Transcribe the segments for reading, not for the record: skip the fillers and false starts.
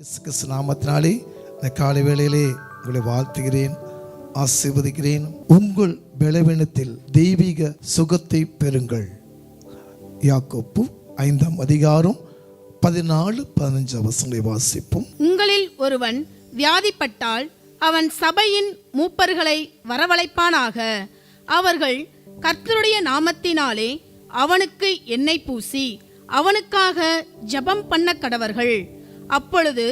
இயேசு கிறிஸ்து நாமத்தினாலே இந்த காலை வேளையிலே உங்களை வாழ்த்துகிறேன், ஆசீர்வதிக்கிறேன். உங்கள் பலவீனத்தில் தெய்வீக சுகத்தை பெறுங்கள். யாக்கோப்பு 5ஆம் அதிகாரம் 14-15 வசனங்களை வாசிப்போம். உங்களில் ஒருவன் வியாதிப்பட்டால் அவன் சபையின் மூப்பர்களை வரவழைப்பானாக. அவர்கள் கர்த்தருடைய நாமத்தினாலே அவனுக்கு எண்ணெய் பூசி அவனுக்காக ஜெபம் பண்ண கடவர்கள். அப்பொழுது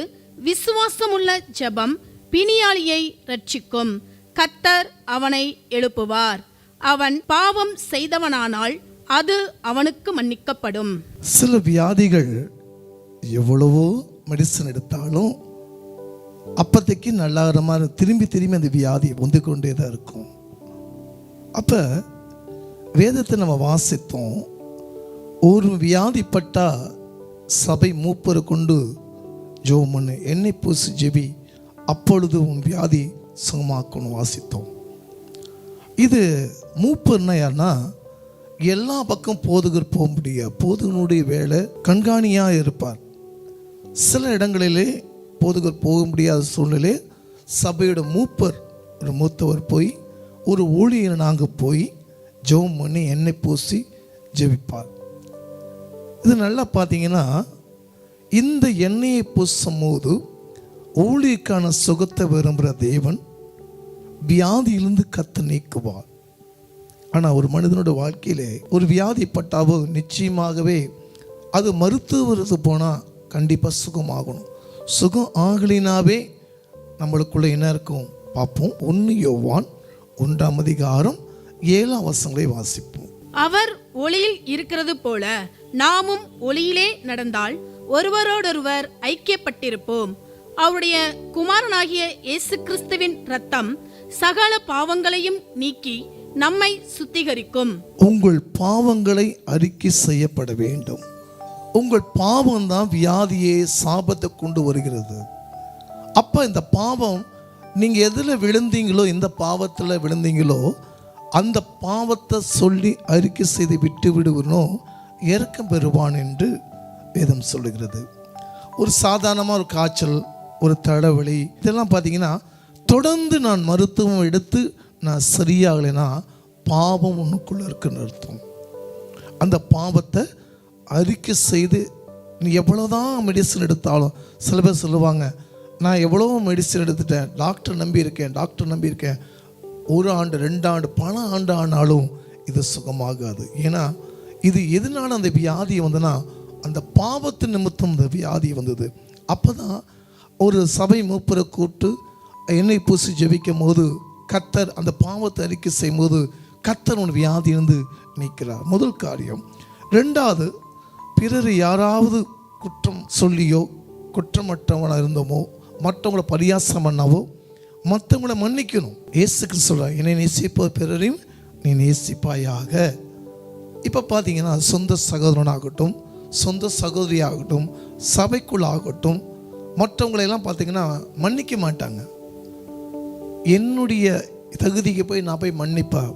விசுவாசமுள்ள ஜெபம் பிணியாளியை ரட்சிக்கும். கர்த்தர் அவனை எழுப்புவார். அவன் பாவம் செய்தவனானால் அது அவனுக்கு மன்னிக்கப்படும். சில வியாதிகள் எவ்வளவோ மெடிசன் எடுத்தாலும் அப்போதைக்கு நல்லாகிற மாதிரி திரும்பி அந்த வியாதி வந்து கொண்டே தான் இருக்கும். அப்போ வேதத்தை நம்ம வாசித்தோம், ஒரு வியாதிப்பட்டா சபை மூப்பரை கொண்டு ஜெபம் பண்ணு, எண்ணெய் பூசி ஜெபி, அப்பொழுது உன் வியாதி சுகமாக்கணும் வாசித்தோம். இது மூப்பர்னா யாருன்னா, எல்லா பக்கம் போதுகர் போக முடியாது. போதுகனுடைய வேலை கண்காணியாக இருப்பார். சில இடங்களிலே போதுகர் போக முடியாத சூழ்நிலை சபையோட மூப்பர் ஒரு மூத்தவர் போய் ஒரு ஊழியரை நாங்கள் போய் ஜெபம் பண்ணி எண்ணெய் பூசி ஜெபிப்பார். இது நல்லா பார்த்தீங்கன்னா, இந்த எண்ணெயை பூசும் போது ஊழியக்கான சுகத்தை விரும்புகிற தேவன் வியாதியிலிருந்து கத்த நீக்குவார். ஆனால் ஒரு மனிதனோட வாழ்க்கையிலே ஒரு வியாதிப்பட்டாவோ நிச்சயமாகவே அது மருத்துவருக்கு போனால் கண்டிப்பாக சுகமாகணும். சுகம் ஆகலினாவே நம்மளுக்குள்ள என்ன இருக்கும் பார்ப்போம். 1 யோவான் 1ஆம் அதிகாரம் 7ஆம் வசனங்களை வாசிப்போம். அவர் ஒளியில் இருக்கிறது போல நாமும் ஒளியிலே நடந்தால் ஒருவரோடொருவர் ஐக்கியப்பட்டிருப்போம். அவருடைய குமாரனாகிய இயேசு கிறிஸ்துவின் இரத்தம் சகல பாவங்களையும் நீக்கி நம்மை சுத்திகரிக்கும். உங்கள் பாவங்களை அறிக்கை செய்யப்பட வேண்டும். உங்கள் பாவம் தான் வியாதியை சாபத்தை கொண்டு வருகிறது. அப்போ இந்த பாவம் நீங்கள் எதில் விழுந்தீங்களோ, இந்த பாவத்தில் விழுந்தீங்களோ, அந்த பாவத்தை சொல்லி அறிக்கை செய்து விட்டு விடுவனோ இரக்கம் பெறுவான் என்று வேதம் சொல்லுகிறது. ஒரு சாதாரணமாக ஒரு காய்ச்சல், ஒரு தலைவலி, இதெல்லாம் பார்த்தீங்கன்னா தொடர்ந்து நான் மருத்துவம் எடுத்து நான் சரியாகலைன்னா பாவம் உனக்குள்ளே இருக்குன்னு அர்த்தம். அந்த பாவத்தை அறிக்கை செய்து நீ எவ்வளோதான் மெடிசன் எடுத்தாலும், சில பேர் சொல்லுவாங்க, நான் எவ்வளோ மெடிசன் எடுத்துட்டேன், டாக்டர் நம்பியிருக்கேன், 1 ஆண்டு 2 ஆண்டு பல ஆண்டு ஆனாலும் இது சுகமாகாது. ஏன்னா இது எதனால அந்த வியாதி வந்ததுன்னா, அந்த பாவத்து நிமித்தம் அந்த வியாதி வந்தது. அப்போ தான் ஒரு சபை மூப்பரை கூட்டு எண்ணெய் பூசி ஜெபிக்கும் போது கர்த்தர் அந்த பாவத்தை அறிக்கை செய்யும் போது கர்த்தர் உன் வியாதியிலிருந்து நீக்கிறார். முதல் காரியம். 2வது, பிறர் யாராவது குற்றம் சொல்லியோ குற்றமற்றவனாக இருந்தோமோ மற்றவங்கள பரியாசம் பண்ணாவோ மற்றவங்கள மன்னிக்கணும். இயேசு கிறிஸ்து சொல்றார், என்னை நேசிப்ப பிறரையும் நீ நேசிப்பாயாக. இப்போ பார்த்தீங்கன்னா சொந்த சகோதரனாகட்டும், சொந்த சகோதரியாகட்டும், சபைக்குள்ளாகட்டும், மற்றவங்களெல்லாம் பார்த்தீங்கன்னா மன்னிக்க மாட்டாங்க. என்னுடைய தகுதிக்கு போய் நான் போய் மன்னிப்பேன்.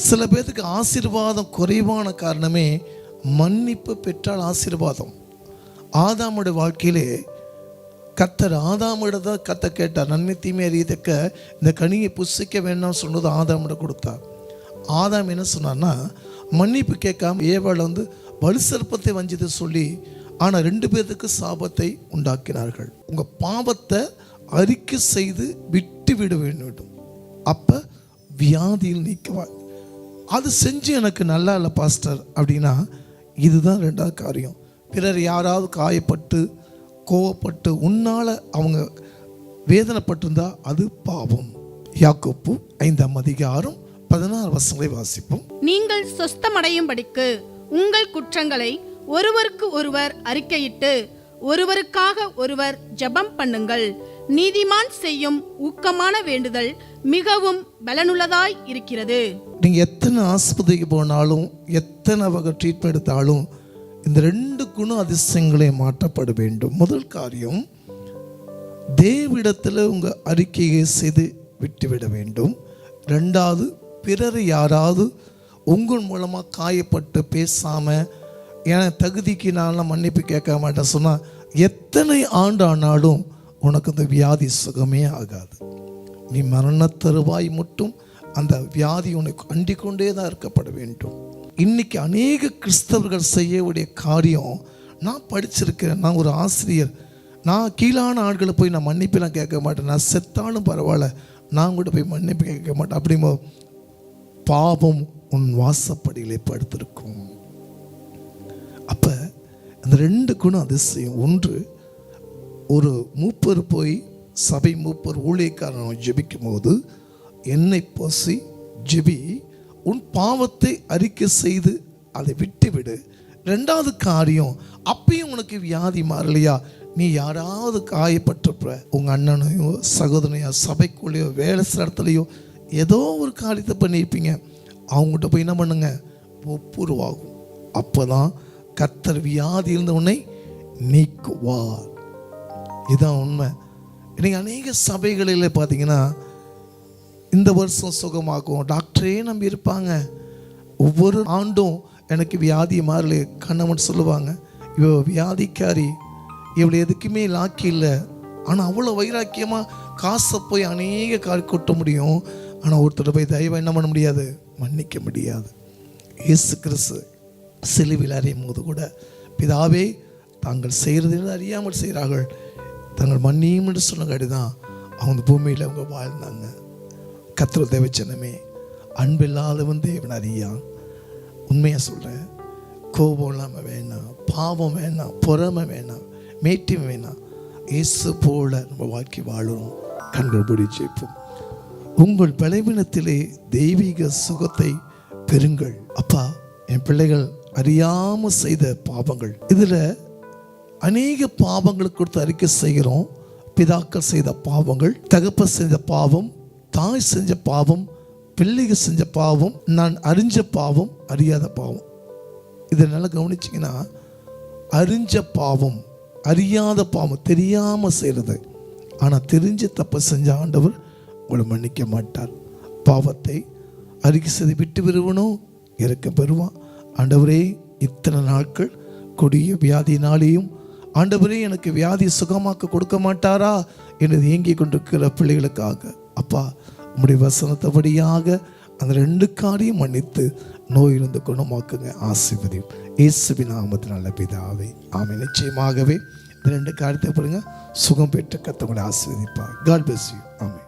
சில பேர்த்துக்கு ஆசீர்வாதம் குறைவான காரணமே மன்னிப்பு பெற்றால் ஆசீர்வாதம். ஆதாமுடைய வாழ்க்கையிலே கர்த்தர் ஆதாமிடம் தான் கத்த கேட்டார், நன்மை தீமை அறியத்தக்க இந்த கனியை புசிக்க வேண்டாம் சொன்னது ஆதாமிடம் கொடுத்தார். ஆதாம் என்ன சொன்னார்னா, மன்னிப்பு கேட்காம ஏவாள் வலுசற்பத்தை வஞ்சதை சொல்லி, ஆனால் 2 பேருக்கு சாபத்தை உண்டாக்கினார்கள். உங்கள் பாவத்தை அறிக்கை செய்து விட்டு விட வேண்டும். அப்போ வியாதியில் நீக்குவார். அது செஞ்சு எனக்கு நல்லா இல்லை பாஸ்டர் அப்படின்னா, இதுதான் 2வது காரியம். பிறர் யாராவது காயப்பட்டு கோவப்பட்டு உன்னால் அவங்க வேதனைப்பட்டிருந்தா அது பாவம். யாக்கோப்பு 5ஆம் அதிகாரம் 16 வசனங்களை வாசிப்போம். நீங்கள் சொஸ்தமடையும்படிக்கு உங்கள் குற்றங்களை ஒருவருக்கு ஒருவர் அறிக்கையிட்டு ஒருவருக்காக ஒருவர் ஜெபம் பண்ணுங்கள். நீதிமான் செய்யும் ஊக்கமான வேண்டுதல் மிகவும் பலனுள்ளதாய் இருக்கிறது. நீங்கள் எத்தனை ஆஸ்பத்திரிக்கு போனாலும், எத்தனை வகை ட்ரீட்மெண்ட் எடுத்தாலும் இந்த 2 குண அதிசயங்களே மாற்றப்பட வேண்டும். முதல் காரியம், தேவனிடத்தில் உங்கள் அறிக்கையை செய்து விட்டுவிட வேண்டும். 2வது, பிறரை யாராவது உங்கள் மூலமாக காயப்பட்டு பேசாமல், என் தகுதிக்கு நான் மன்னிப்பு கேட்க மாட்டேன் சொன்னால் எத்தனை ஆண்டு ஆனாலும் உனக்கு அந்த வியாதி சுகமே ஆகாது. நீ மரண தருவாய் மட்டும் அந்த வியாதி உனக்கு அண்டிக் கொண்டே தான் இருக்கப்பட வேண்டும். இன்னைக்கு அநேக கிறிஸ்தவர்கள் செய்யக்கூடிய காரியம், நான் படிச்சிருக்கிறேன், நான் ஒரு ஆசிரியர், நான் கீழான ஆட்களை போய் நான் மன்னிப்பெல்லாம் கேட்க மாட்டேன், நான் செத்தாலும் பரவாயில்ல, நான் கூட போய் மன்னிப்பு கேட்க மாட்டேன். அப்படிமோ பாவம் உன் வாசப்படியிலே படுத்திருக்கும். அப்போ அந்த 2 குணம் அதிசயம். ஒன்று, ஒரு மூப்பர் போய் சபை மூப்பர் ஊழியக்காரன் ஜெபிக்கும் போது, என்னை போசி ஜெபி, உன் பாவத்தை அறிக்கை செய்து அதை விட்டுவிடு. 2வது காரியம், அப்பயும் உனக்கு வியாதி மாறலையா, நீ யாராவது காயப்பட்டிருப்ப, உங்கள் அண்ணனையோ சகோதரனையோ சபைக்குள்ளேயோ வேலை இடத்துலையோ ஏதோ ஒரு காரியத்தை பண்ணியிருப்பீங்க, அவங்ககிட்ட போய் என்ன பண்ணுங்க, ஒப்புருவாகும். அப்போ தான் கர்த்தர் வியாதி இருந்த உன்னை நீக்குவார். இதுதான் உண்மை. இன்னைக்கு அநேக சபைகளில் பார்த்தீங்கன்னா இந்த வருஷம் சுகமாக்கும் டாக்டரே நம்பி இருப்பாங்க. ஒவ்வொரு ஆண்டும் எனக்கு வியாதி மாறல கண்ணமன் சொல்லுவாங்க, இவ வியாதிக்காரி, இவளை எதுக்குமே லாக்கி இல்லை. ஆனால் அவ்வளோ வைராக்கியமாக காசை போய் அநேக கால் கொட்ட முடியும். ஆனால் ஒருத்தர் போய் தயவாக என்ன பண்ண முடியாது, மன்னிக்க முடியாது. இயேசு கிறிஸ்து சிலுவையில் அறியும் போது கூட, பிதாவே தாங்கள் செய்கிறதில் அறியாமல் செய்கிறார்கள், தாங்கள் மன்னியும் என்று சொன்னங்காடி தான் அவங்க பூமியில் அவங்க வாழ்ந்தாங்க. கர்த்தர் தேவச்சனமே, அன்பில்லாதவன் தேவன் அறியான். உண்மையாக சொல்கிறேன், கோபம் இல்லாமல் வேணாம், பாவம் வேணாம், பொறாமை வேணாம், மேட்டியம் வேணாம். இயேசு போல நம்ம வாழ்க்கை வாழணும். கண்கள் மூடி ஜெபிப்போம். உங்கள் பலவீனத்திலே தெய்வீக சுகத்தை பெறுங்கள். அப்பா, என் பிள்ளைகள் அறியாமல் செய்த பாவங்கள், இதில் அநேக பாவங்களுக்கு கொடுத்து அறிக்கை செய்கிறோம். பிதாக்கள் செய்த பாவங்கள், தகப்பன் செஞ்ச பாவம், தாய் செஞ்ச பாவம், பிள்ளைகள் செஞ்ச பாவம், நான் அறிஞ்ச பாவம், அறியாத பாவம். இதனால் கவனிச்சிங்கன்னா, அறிஞ்ச பாவம், அறியாத பாவம், தெரியாமல் செய்கிறது. ஆனால் தெரிஞ்ச தப்பை செஞ்ச ஆண்டவர் உங்களை மன்னிக்க மாட்டார். பாவத்தை அறிக்கை செய்து விட்டு விரும்பணும், இறக்க பெறுவான். ஆண்டவரே, இத்தனை நாட்கள் கொடிய வியாதினாலேயும் ஆண்டவரே எனக்கு வியாதி சுகமாக்க கொடுக்க மாட்டாரா என்று ஏங்கி கொண்டிருக்கிற பிள்ளைகளுக்காக அப்பா, உம்முடைய வசனத்தபடியாக அந்த 2 காரியம் மன்னித்து நோயிலிருந்து குணமாக்குங்க. ஆசீர்வதியும் இயேசுவின் நாமத்தில் நல்ல பிதாவே, ஆமென். நிச்சயமாகவே இந்த 2 காரியத்தை பாருங்க, சுகம் பெற்ற கர்த்தர் உங்களை ஆசீர்வதிப்பார். God bless you. ஆமென்.